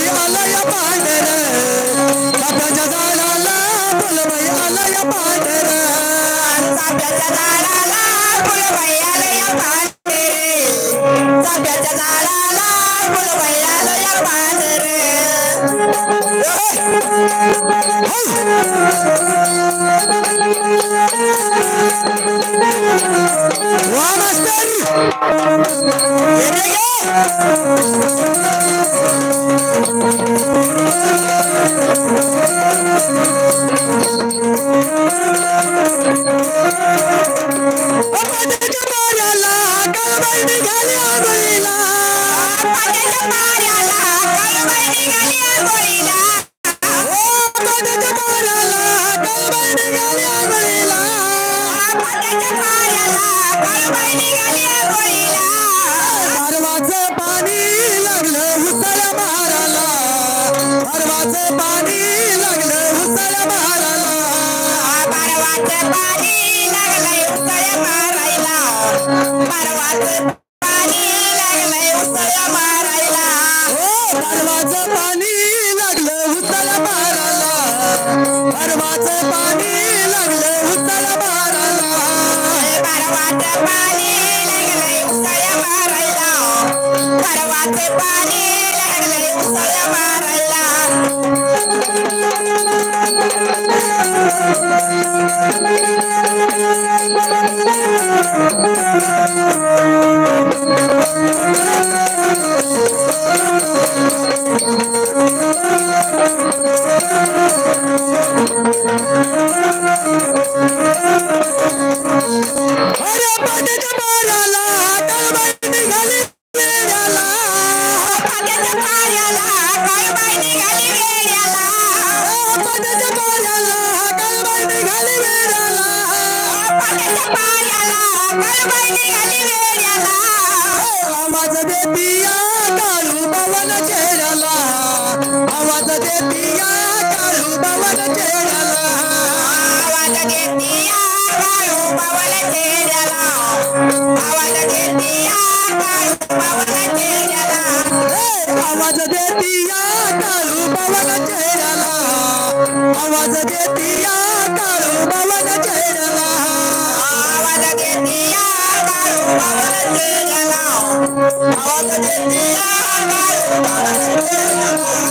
आला या पांढर चाफ्याच्या झाडाला फुलबाई आला या पांढर चाफ्याच्या झाडाला फुलबाई आला या पांढर चाफ्याच्या झाडाला फुलबाई आला या पांढर वा मास्तर परवाचं पाणी लागलं उसाला महाराला परवाचं पाणी लागलं उसाला महाराला परवाचं पाणी लागलं उसाला महाराला परवाचं पाणी लागलं उसाला महाराला परवाचं पाणी लागलं उसाला महाराला परवाचं पाणी लागलं उसाला महाराला परवाचं पाणी लागलं उसाला महाराला परवाचं पाणी लागलं उसाला महाराला आवाज देतिया काळू पवन चेहऱ्याला आवाज देतिया काळू पवन चेहऱ्याला आवाज देतिया काळू पवन चेहऱ्याला आवाज देतिया काळू पवन चेहऱ्याला आवाज देतिया काळू पवन चेहऱ्याला आवाज देतिया काळू पवन चेहऱ्याला आवाज देतिया काळू पवन चेहऱ्याला आवाज देतिया काळू पवन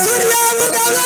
सूर्य उगवला